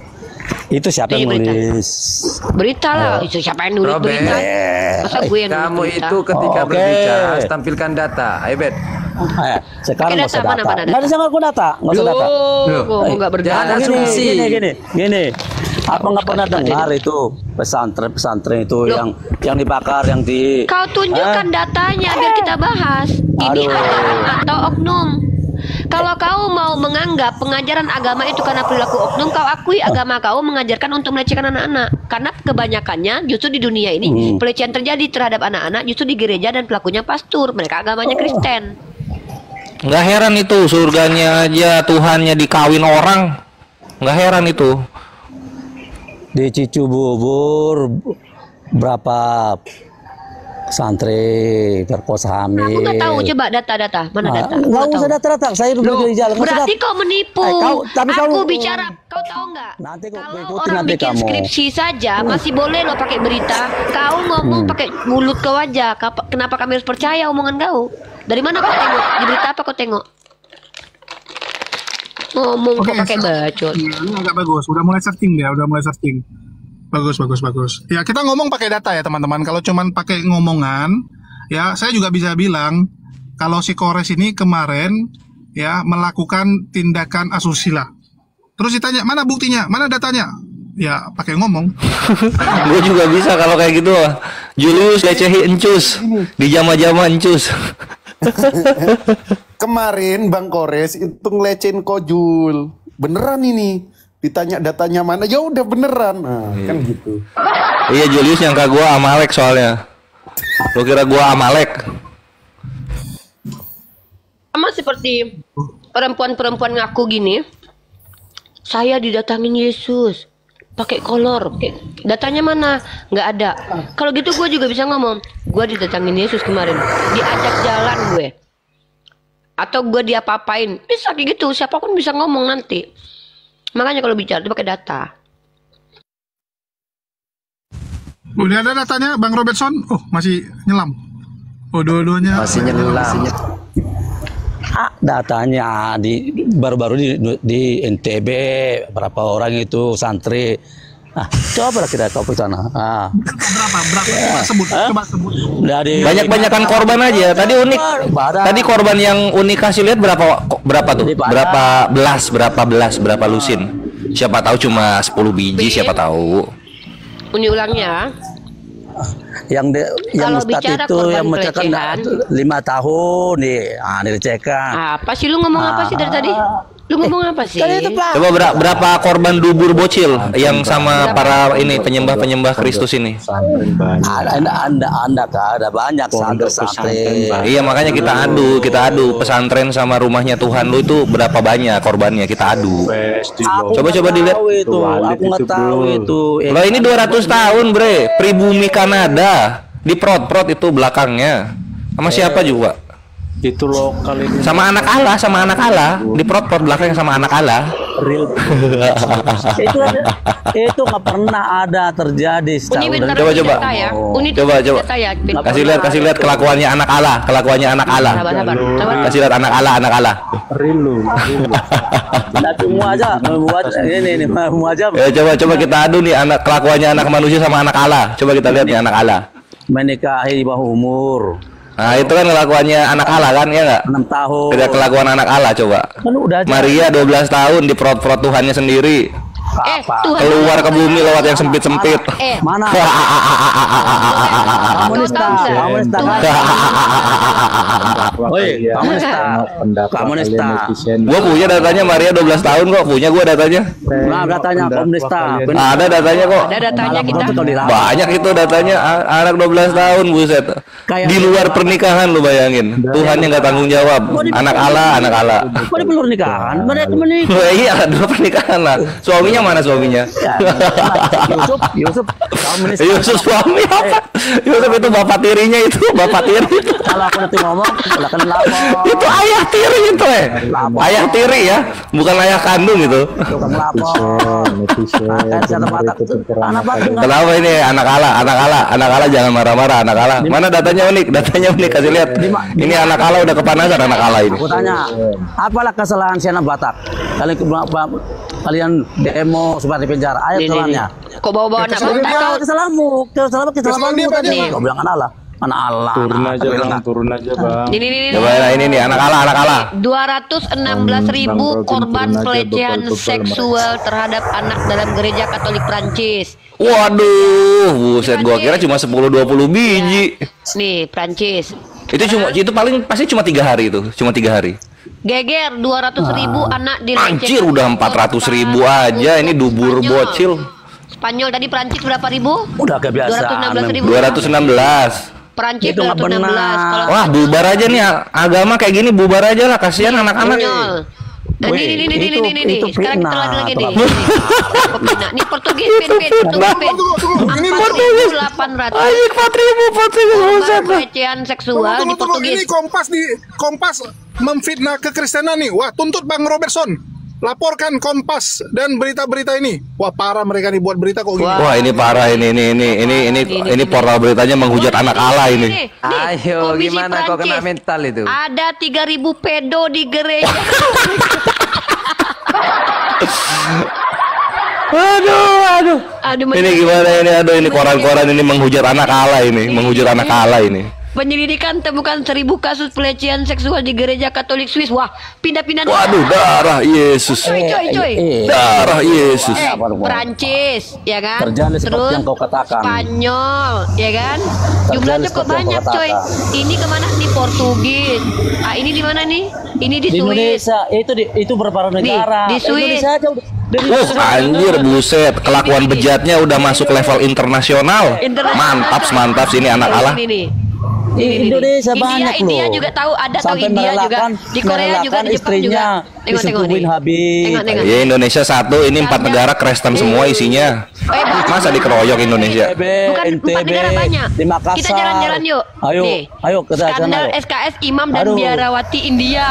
itu siapa yang Ini berita. nulis? Berita lah. Itu siapa yang nulis Robert, berita? Masa gue yang nulis Kamu berita? itu ketika Oke. berbicara harus tampilkan data. Ayo Bet. Sekarang Oke, nggak usah data, mana, data. mana Nggak data? usah aku data. Nggak usah data. Loh, kok nggak berdata? Jangan Gini, asumsi. gini. Apa nggak pernah dengar itu pesantren itu Loh. yang dibakar, yang di Kau tunjukkan datanya biar kita bahas. Ini Aduh. agama atau oknum? Kalau kau mau menganggap pengajaran agama itu karena perilaku oknum, kau akui agama kau mengajarkan untuk melecehkan anak-anak. Karena kebanyakannya justru di dunia ini pelecehan terjadi terhadap anak-anak justru di gereja dan pelakunya pastor. Mereka agamanya Kristen. Nggak heran itu surganya aja Tuhannya dikawin orang. Nggak heran itu. di Cicububur berapa santri perkosa hamil. Aku nggak tahu, coba data-data. Mana data? Aku Nggak nggak usah tahu. data-data, saya Loh, duduk di jalan. Nggak usah berarti data. kau menipu. Tapi aku kamu- bicara, kau tahu nggak? Nanti kau Kalau ikutin orang nanti bikin kamu. skripsi saja masih boleh loh pakai berita. Kau ngomong pakai mulut kau aja. Kenapa kami harus percaya omongan kau? Dari mana kau tengok? Di berita apa kau tengok? Ngomong kok pakai bacot. Ini agak bagus. Udah mulai searching dia, udah mulai searching. Bagus. Ya, kita ngomong pakai data ya, teman-teman. Kalau cuman pakai ngomongan, ya saya juga bisa bilang kalau si Kores ini kemarin ya melakukan tindakan asusila. Terus ditanya, "Mana buktinya? Mana datanya?" Ya, pakai ngomong. Gue juga bisa kalau kayak gitu. Julius lecehi encus di jama-jama encus. Kemarin Bang Kores itu ngelecehin Kojul. Beneran ini. Ditanya datanya mana, ya udah beneran. Nah, kan gitu. Iya Julius nyangka gue Amalek soalnya. Lo kira gue Amalek? Sama seperti perempuan-perempuan ngaku gini. Saya didatangin Yesus. Pakai kolor. Datanya mana? Nggak ada. Kalau gitu gue juga bisa ngomong. Gue didatangin Yesus kemarin. Diajak jalan gue. Atau gue diapa-apain. Bisa kayak gitu. Siapapun bisa ngomong nanti. Makanya kalau bicara itu pakai data. Udah ada datanya, Bang Robertson? Oh, masih nyelam. Oh, dua-duanya. Masih nyelam. Datanya baru-baru di NTB berapa orang itu santri. Coba kita ke sana. Berapa? Coba sebut. Dari Banyak-banyakan korban aja. Tadi unik. Tadi korban yang unik kasih lihat berapa tuh? Berapa lusin? Siapa tahu cuma 10 biji, siapa tahu. Ini ulangnya. yang Kalau Ustadz bicara itu korban yang menceritakan pelecehan. 5 tahun nih, dilecehkan. Apa sih lu ngomong apa sih dari tadi? Lu ngomong apa sih? Kan itu Pak. Coba berapa korban dubur bocil yang sama para ini penyembah Kristus ini? Pesantren banyak. Anda Kak, ada banyak Pondok santri-santri. pesantren banyak. Iya makanya kita adu pesantren sama rumahnya Tuhan lu itu berapa banyak korbannya kita adu. Wes, di Coba dilihat. Itu, aku nggak tahu itu. Lo ini 200 tahun bre, pribumi Kanada di prot itu belakangnya. Sama siapa juga? itu lokal ini. Sama anak Allah di prot belakangnya sama anak Allah. Real. itu nggak pernah ada terjadi. Uni bentar Coba. data ya. Uni Coba. data ya. Kasih lihat kelakuannya anak Allah. Sabar. Kasih lihat anak Allah. Real lu. Nah, semua aja membuat ini semua aja Ya coba kita adu nih kelakuannya anak manusia sama anak Allah. Coba kita lihat nih anak Allah. menikahi di bawah umur. Nah itu kan kelakuannya anak Allah kan ya nggak? 6 tahun. Tidak kelakuan anak Allah coba. Kan udah aja. Maria 12 tahun di perut Tuhannya sendiri. Tuhan Keluar ke bumi lewat yang sempit-sempit. Mana? Kamu Komunista. Woi, komunista. Gua punya datanya Maria 12 tahun kok, punya gua datanya. Nah, datanya komunista. Ada datanya kok. Ada datanya kita. Banyak itu datanya anak 12 tahun buset. Di luar pernikahan lu bayangin. Tuhan yang nggak tanggung jawab. Anak Allah. Kok di luar nikahan? Mereka menikah. Oh, iya, dua pernikahan lah. Suaminya mana suaminya? Yusuf komunis. Yusuf suami apa? Yusuf itu bapak tirinya itu, bapak tiri. Kalau aku nanti ngomong, silakan lapor. Itu ayah tiri itu ayah tiri ya, bukan ayah kandung itu. Silakan lapor. Kenapa ini anak Allah jangan marah-marah anak Allah. Mana datanya unik kasih lihat. Ini anak Allah udah kepanasan anak Allah ini. Aku tanya, apalah kesalahan si anak Batak? Kalian demo supaya di penjara. Ayo kesalahannya. Kok bawa-bawa anak Batak? Kesalahanmu tadi. Kau bilang anak Allah. Turun aja bang. Ini. Coba ini nih anak Allah. 216.000 korban pelecehan seksual terhadap anak dalam gereja Katolik Prancis. Waduh, buset gua kira cuma 10-20 biji. Nih, Prancis. Itu paling pasti cuma 3 hari itu, cuma 3 hari. Geger 200.000 anak dilecehkan. Anjir udah 400.000 aja ini dubur bocil. Spanyol tadi Prancis berapa ribu? Udah kebiasaan. 216. Prancis Itu nggak 216. benar. Kalau Wah, bubar aja nih agama kayak gini, bubar aja lah, kasihan anak-anak. Spanyol. Nah, ini. itu Sekarang kita fitnah, lagi nih. Pak. Ini Portugis, Ini 4.800. Anjir 4.000 Pelecehan seksual di Portugis. Ini Kompas memfitnah kekristenan nih. Wah, tuntut Bang Robertson. Laporkan Kompas dan berita-berita ini. Wah, parah mereka nih buat berita kok gini. Wah, ini parah ini portal beritanya menghujat anak Allah ini. Ayo, Komisi gimana kok kena Prancis. mental itu? Ada 3.000 pedo di gereja. Aduh. Ini gimana ini? Ini koran-koran ini menghujat anak Allah ini. Penyelidikan temukan 1.000 kasus pelecehan seksual di gereja Katolik Swiss. Wah, pindah-pindah. Waduh, darah Yesus. Coy. Darah Yesus. Perancis, ya kan? Terjadi seperti Terus yang kau katakan. Spanyol, ya kan? Jumlahnya kok seperti yang banyak, kau coy. katakan. Ini kemana nih? Portugis. Ini di mana nih? Ini di Di Swiss. Indonesia itu beberapa negara. di Swiss. Indonesia aja Anjir buset, kelakuan bejatnya udah masuk level internasional. Mantap ini anak Allah. Di Indonesia banyak loh. India juga tahu ada tuh Sampai India juga. Di Korea juga, di Jepang istrinya juga. Tengok nih. habis. Tengok. Ya Indonesia satu, ini 4 negara Kristen semua isinya. Masa dikeroyok Indonesia? Bukan 4 negara banyak. Di Makassar. Kita jalan-jalan yuk. Ayo, Nih. ayo kita jalan. Skandal SKS Imam dan Aduh. Biarawati India.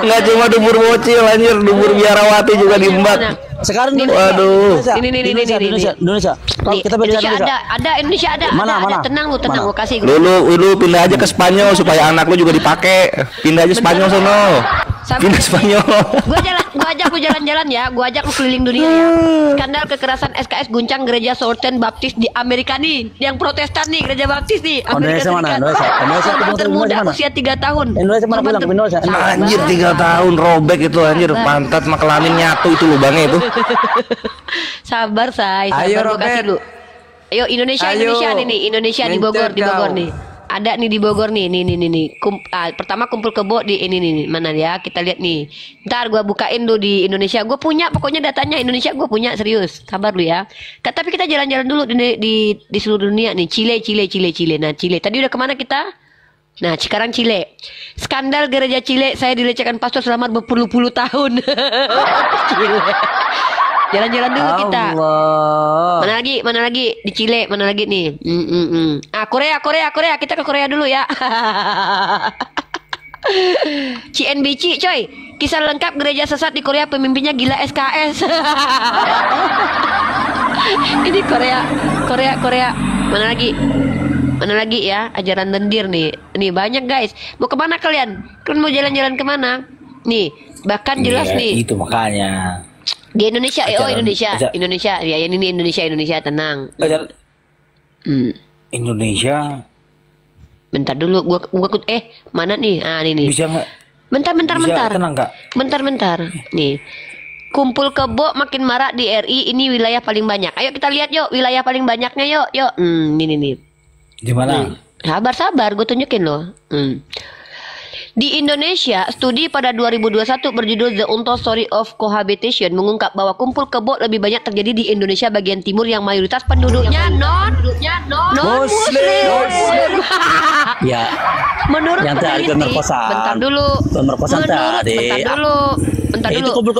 Nggak cuma dubur bocil anjir, dubur biarawati juga diembat. Sekarang Waduh. Indonesia. Kalau kita bicara Indonesia. Indonesia ada. Mana? Tenang lu, mau kasih Lu pindah aja ke Spanyol supaya anak lu juga dipakai. Pindah aja Spanyol sono. Pindah Spanyol. Gua jalan-jalan ya. Gua ajak lu keliling dunia ya. Skandal kekerasan SKS guncang gereja Southern Baptist di Amerika nih. Yang Protestan nih, gereja Baptis nih. Amerika Indonesia mana? Serikat. Indonesia Korban termuda mana? usia 3 tahun. Indonesia mana bilang? Indonesia. Anjir 3 tahun robek itu anjir, pantat sama kelamin nyatu itu lubangnya itu. Sabar, Say. Ayo, Sabar, gua kasih Robert. dulu. Ayo Indonesia Ayo. nih. Indonesia di Bogor nih. ada nih di Bogor nih. Pertama kumpul kebo di ini nih. Mana ya? Kita lihat nih. Ntar gua bukain dulu di Indonesia. Gua punya pokoknya datanya Indonesia gua punya serius. Sabar lu ya. Tapi kita jalan-jalan dulu di seluruh dunia nih. Chile. Nah, Chile. Tadi udah kemana kita? Nah, sekarang Chile. Skandal gereja Chile, saya dilecehkan pastor selama berpuluh-puluh tahun. Chile. Jalan-jalan dulu kita. Mana lagi di Chile, mana lagi nih? Korea, kita ke Korea dulu ya. CNBC coy, kisah lengkap gereja sesat di Korea, pemimpinnya gila SKS. Ini Korea. Mana lagi ya, ajaran lendir nih. Nih banyak guys. Mau kemana kalian? Kalian mau jalan-jalan kemana? Nih, bahkan jelas nih. Itu makanya. Di Indonesia, Indonesia, ya ini Indonesia, tenang. Indonesia. Bentar dulu, gua mana nih? Ini. Bisa nggak? Bentar. Tenang Kak. Bentar. Nih. Kumpul kebo makin marak di RI, ini wilayah paling banyak. Ayo kita lihat yuk, wilayah paling banyaknya yuk. Ini. Di mana? Sabar, gue tunjukin loh. Di Indonesia, studi pada 2021 berjudul The Untold Story of Cohabitation mengungkap bahwa kumpul kebo lebih banyak terjadi di Indonesia bagian timur yang mayoritas penduduknya non-muslim. Ya. Menurut yang tadi peneliti, bentar dulu.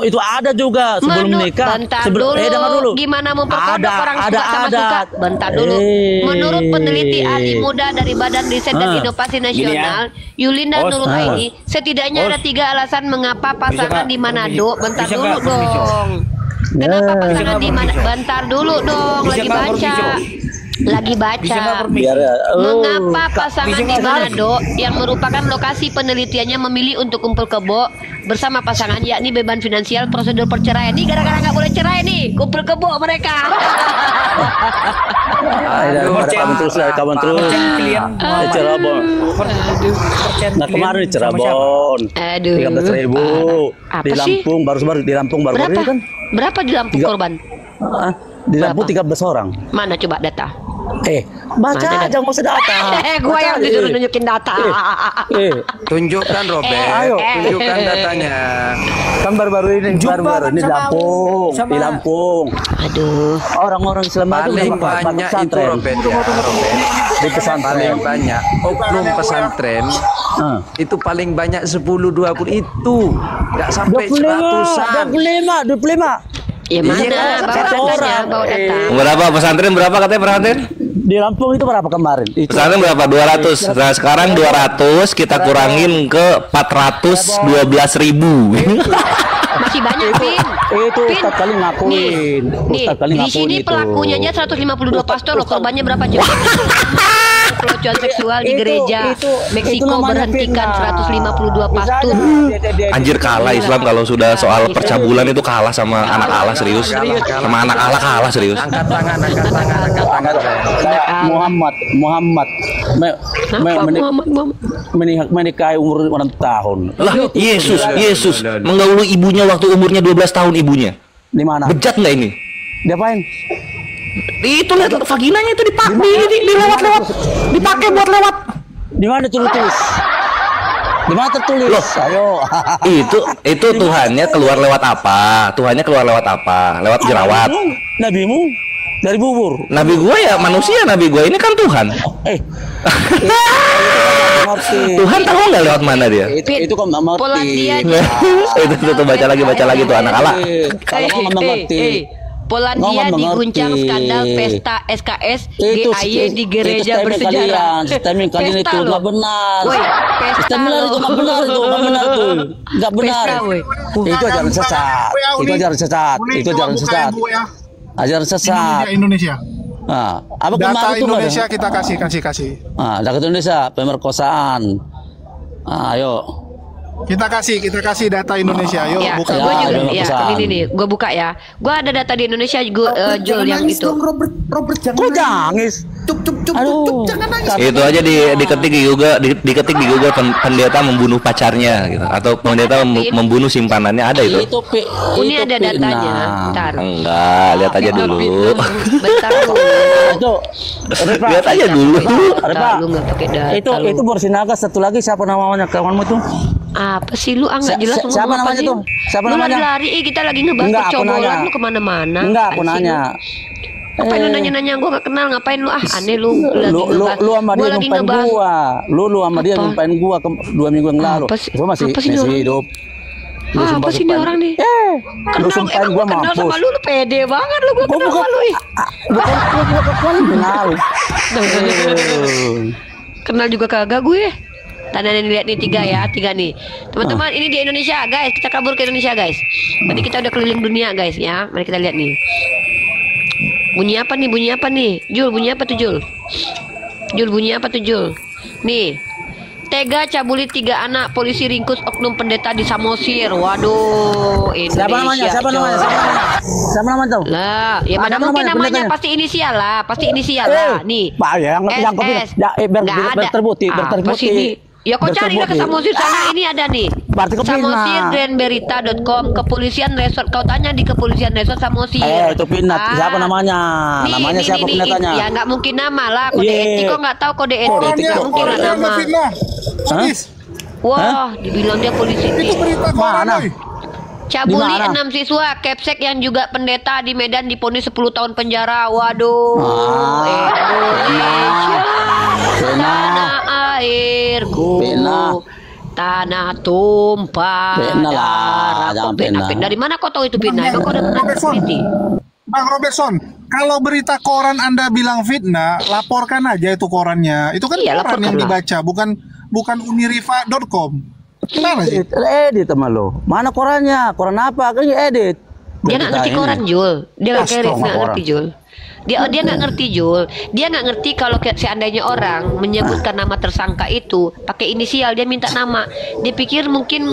Itu ada juga sebelum nikah. Dengar dulu. Gimana memperkodok orang suka sama suka? Bentar dulu. Menurut peneliti ahli muda dari Badan Riset dan Inovasi Nasional, Yulinda Nurul Aini, setidaknya ada 3 alasan mengapa pasangan di Manado. Bentar dulu dong. Kenapa pasangan di Manado? Bentar dulu dong. Lagi baca. Mengapa pasangan di Manado yang merupakan lokasi penelitiannya memilih untuk kumpul kebo bersama pasangan, yakni beban finansial, prosedur perceraian. Ini gara-gara nggak boleh cerai nih, kumpul kebo mereka. Kawan terus. Cirebon. Nah kemarin di Cirebon. 13.000. Di Lampung baru di Lampung baru kan. Berapa di Lampung korban? Di Lampung 13 orang. Mana coba data? Baca aja nggak usah data. Gua yang disuruh nunjukin data. Tunjukkan Robert. Ayo. Tunjukkan datanya. Kan baru-baru ini di Lampung. Aduh. Orang-orang Islam paling banyak itu Robert ya. Di pesantren paling banyak oknum pesantren. Itu paling banyak 10-20 itu. Nggak sampai 100-an. 25. Ya mana? Bawa data. Berapa pesantren, berapa katanya pesantren? Di Lampung itu berapa kemarin? Pesantren berapa? 200. Nah sekarang 200 kita kurangin ke 412.000. Masih banyak, Pin. Itu Ustaz kali ngakuin. Di sini pelakunya aja 152 pastor loh. Korbannya berapa coba? Pelecehan seksual di gereja Meksiko berhentikan 152 pastor. Anjir, kalah Islam kalau sudah soal percabulan itu kalah sama anak Allah serius. Sama anak Allah kalah serius. Angkat tangan. Muhammad menikahi umur 6 tahun. Lah, Yesus menggauli ibunya waktu umurnya 12 tahun ibunya. Di mana? Bejat nggak ini? Diapain? Itu lihat vaginanya itu dilewat-lewat, dipakai buat lewat. Di mana tertulis? Di mana tertulis? Loh, ayo. itu Tuhannya keluar lewat apa? Lewat jerawat. Nabimu dari bubur. Nabi gua ya manusia, nabi gua ini kan Tuhan. Tuhan tahu nggak lewat mana dia? Itu kok nggak mengerti. Polandia. baca lagi tuh anak Allah. Kalau nggak mengerti. Polandia diguncang skandal pesta SKS GAY di gereja bersejarah. Sistem kalian itu nggak benar. Pesta itu nggak benar nggak benar. Itu ajaran sesat. Ajaran sesat. Indonesia. Nah, apa data Indonesia kita kasih. Data Indonesia pemerkosaan. Ayo. Kita kasih data Indonesia. Yuk Ya, buka. gue juga. ada Ya, pesan. ini nih, gue buka ya. Gue ada data di Indonesia, Robert, Jul jangan yang nangis itu. dong, Robert jangan Kok nangis. nangis? Cuk, Aduh. jangan nangis. Itu aja diketik di Google, diketik di Google pendeta membunuh pacarnya gitu atau pendeta membunuh simpanannya, ada itu. Ini ada datanya. Bentar. Enggak, lihat aja dulu. Bentar lu. Itu Lihat aja dulu. Bentar, lu nggak pakai data. itu lu. Borsinaga, satu lagi siapa namanya kawanmu tuh? Apa sih lu? Nggak jelas ngomong Siapa apa namanya sih? tuh? Siapa Lu namanya? lari, kita lagi ngebahas Enggak, aku percobolan, nanya. lu kemana-mana. Enggak, aku Apaan sih nanya. lu? Ngapain lu nanya-nanya, gue gak kenal, ngapain lu? Aneh lu. Lu sama dia nyumpain gua. Lu sama dia Apa? nyumpain gua 2 minggu yang lalu. Apa sih- Itu masih apa sih ini orang? hidup. Lu Apa sih ini sumpah-sumpahin. orang nih? Lu sumpahin emang gua kenal mampus. sama lu pede banget lu, gue Gua kenal bukan sama lu. ih. bukan kenal. Kenal juga kagak gue. Tanda nih, lihat nih 3 ya, 3 nih. Teman-teman, ini di Indonesia, guys. Kita kabur ke Indonesia, guys. Tadi kita udah keliling dunia, guys, ya. Mari kita lihat nih. Bunyi apa nih? Bunyi apa nih? Jul, bunyi apa tuh, Jul? Jul, bunyi apa tuh, Jul? Nih. Tega cabuli 3 anak polisi ringkus oknum pendeta di Samosir. Waduh, Indonesia. Siapa namanya? Siapa namanya? coy. Siapa namanya tuh? Lah, ya Ada mana mungkin namanya, namanya pendetanya? pasti inisial lah, pasti inisial lah. Nih. Pak ya, yang SS. biar Nggak ada. terbukti, biar Apa terbukti. sih ini? Ya kok Biar cari lah ke terbukti. Samosir sana, ini ada nih. Berarti ke Samosir Pina. grandberita.com, kepolisian resort. Kau tanya di kepolisian resort Samosir. Itu Pinat. Siapa namanya? Namanya siapa pendetanya? Ya nggak mungkin nama lah, kode Iya. etik kok nggak tahu kode etik. Kode etik Nggak kok. mungkin lah nama. Polis. Wah, dibilang dia polisi. Itu berita koran, Mana? boy. Cabuli Di mana? 6 siswa Kepsek yang juga pendeta di Medan diponis 10 tahun penjara. Waduh. Indonesia. Tanah airku. Pena. Tanah tumpah Pena lah, darah. jangan Kok Pena? pena. Dari mana kau tahu itu Pena? Emang kau udah pernah Robertson. teliti? Bang Robertson, kalau berita koran Anda bilang fitnah, laporkan aja itu korannya. Itu kan Iya, koran yang laporkanlah. dibaca, bukan unirifa.com. Gimana sih? Edit sama lo. Mana korannya? Koran apa? Kan edit. Dia nggak ngerti koran, Jul. Dia nggak Astaga, nggak koran. ngerti, Jul. Dia nggak ngerti, Jul. Dia nggak ngerti kalau seandainya orang menyebutkan nama tersangka itu pakai inisial, dia minta nama. Dia pikir mungkin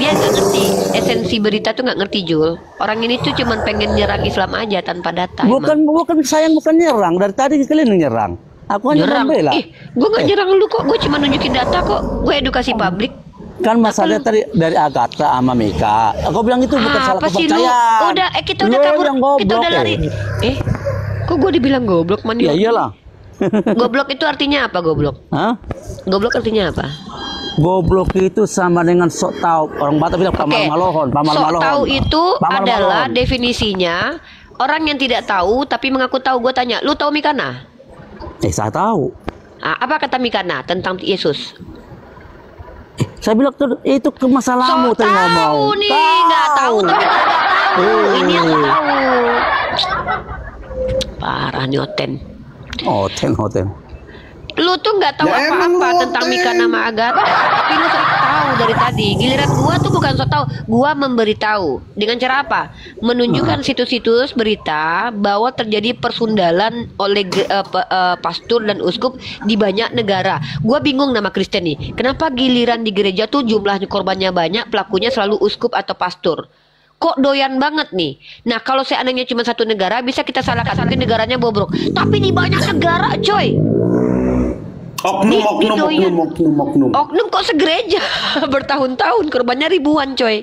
dia nggak ngerti esensi berita tuh, nggak ngerti, Jul. Orang ini tuh cuman pengen nyerang Islam aja tanpa data. emang. Bukan sayang, bukan nyerang. Dari tadi kalian nyerang. Aku hanya Nyerang. membela. Gue nggak nyerang lu kok. Gue cuma nunjukin data kok. Gue edukasi publik. Kan masalahnya tadi dari Agatha sama Mika. Aku bilang itu bukan salah Apa sih lu? kepercayaan. Udah, kita udah Lu kabur. yang Kita goblok, udah lari. Kok gue dibilang goblok, Mani? Ya iyalah. Goblok itu artinya apa, goblok? Hah? Goblok artinya apa? Goblok itu sama dengan sok tahu. Orang Batak bilang pamal malohon, pamal Sok malohon. tahu itu Pamal adalah malohon. definisinya orang yang tidak tahu tapi mengaku tahu. Gue tanya, lu tahu Mikana? Saya tahu. Apa kata Mikana tentang Yesus? Saya bilang itu ke masalahmu Sok tadi tahu ngomong. nih, nggak tahu tapi nggak tahu. Ini yang tahu. Parah nih Oten. Hotel. Lu tuh nggak tahu Ya, emang apa-apa lu tentang Oten. Mika nama Agatha, tapi lu sok tahu dari tadi. Giliran gua tuh bukan sok tahu, gua memberitahu. Dengan cara apa? Menunjukkan situs-situs berita bahwa terjadi persundalan oleh pastor dan uskup di banyak negara. Gua bingung nama Kristen nih. Kenapa giliran di gereja tuh jumlah korbannya banyak, pelakunya selalu uskup atau pastor? Kok doyan banget nih. Nah, kalau seandainya cuma satu negara bisa kita salahkan, mungkin negaranya bobrok. Tapi di banyak negara, coy. Oknum. Oknum kok segereja bertahun-tahun, korbannya ribuan, coy.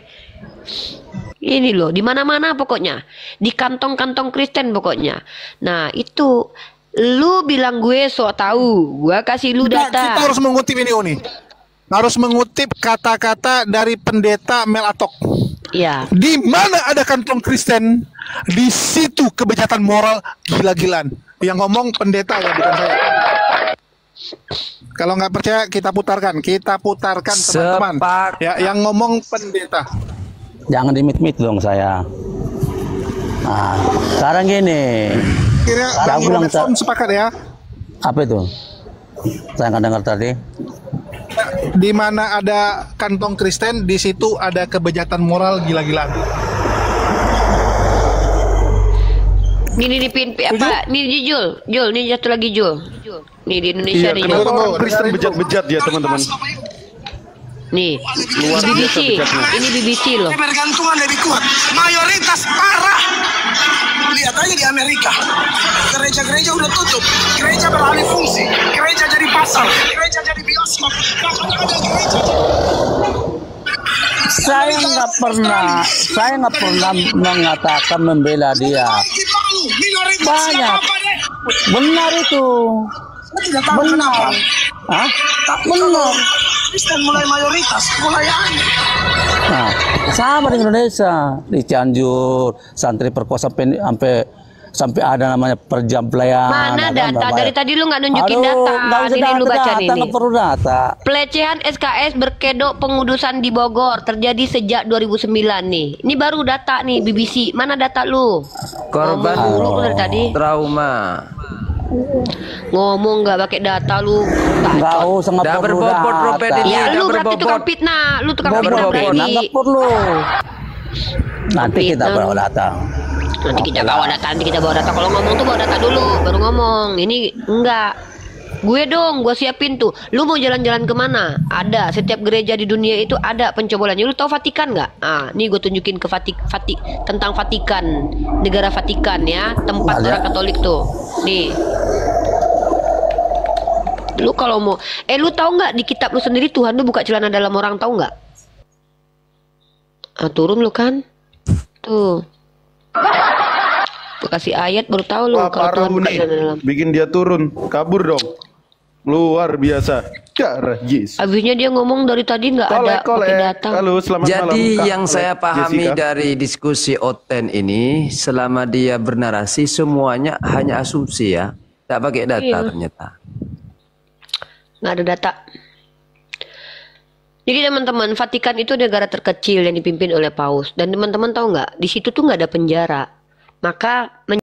Ini loh, di mana-mana pokoknya, di kantong-kantong Kristen pokoknya. Nah, itu lu bilang gue sok tahu, gua kasih lu Kita data. harus mengutip ini, Uni. Harus mengutip kata-kata dari pendeta Mel Atok. Ya. Di mana ada kantong Kristen, di situ kebejatan moral gila-gilaan. Yang ngomong pendeta ya, bukan saya. Kalau nggak percaya kita putarkan teman-teman. Ya, yang ngomong pendeta. Jangan dimit-mit dong saya. Nah, sekarang gini. Kira Saya bilang Robertson sepakat ya. apa itu? Saya nggak dengar tadi. Di mana ada kantong Kristen, di situ ada kebejatan moral gila-gilaan. Ini apa? Nih Jul, nih satu lagi Jul. Nih di Indonesia nih. Kenapa Jul. orang Kristen bejat-bejat ya teman-teman? Nih, Luar biasa BBC. bijaknya. Ini BBC loh. Kebergantungan lebih kuat. Mayoritas parah. Lihat aja di Amerika. Gereja-gereja udah tutup. Gereja beralih fungsi. Gereja jadi pasar. Gereja jadi bioskop. Bahkan ada gereja. Saya nggak pernah mengatakan membela dia. Banyak, benar itu, benar. Hah? Benar. Kristen mulai mayoritas, mulai aneh. Nah, sama di Indonesia, di Cianjur, santri perkosa sampai ada namanya perjamplean. Mana ada data? Dari tadi lu nggak nunjukin Aduh, data. nggak usah Ini lu baca nih. nggak perlu data. Pelecehan SKS berkedok pengudusan di Bogor terjadi sejak 2009 nih. Ini baru data nih BBC. Mana data lu? Korban Ngomong mulu lu dari tadi. trauma. Ngomong nggak pakai data lu. Nggak usah, nggak Nggak perlu berbobot, data. Robert, ini. Ya Nggak lu berarti berbobot. tukang fitnah. Lu tukang Nggak fitnah berbobot. berarti. Nggak perlu. Nanti kita bawa data. Nanti kita bawa data, Kalau ngomong tuh bawa data dulu, baru ngomong. Ini enggak. Gue dong, gue siapin tuh. Lu mau jalan-jalan kemana? Ada. Setiap gereja di dunia itu ada pencobolannya. Lu tahu Vatikan nggak? Ah, nih gue tunjukin ke tentang Vatikan, negara Vatikan ya, tempat Ada. orang Katolik tuh. Nih. Lu kalau mau, lu tahu nggak di kitab lu sendiri Tuhan lu buka celana dalam orang, tahu nggak? Ah, turun lu kan? Tuh. Gue kasih ayat baru tahu lu Wah, kalau parah Tuhan lu buka nih. celana dalam. Bikin dia turun, kabur dong. Luar biasa. Darah Yesus. Abisnya dia ngomong dari tadi nggak ada pakai data. Halo, selamat malam. Jadi Kak yang saya Alek, pahami Jessica. dari diskusi Oten ini, selama dia bernarasi semuanya hanya asumsi ya, tidak pakai data Iya. ternyata. Nggak ada data. Jadi teman-teman, Vatikan itu negara terkecil yang dipimpin oleh Paus. Dan teman-teman tahu nggak, di situ tuh nggak ada penjara. Maka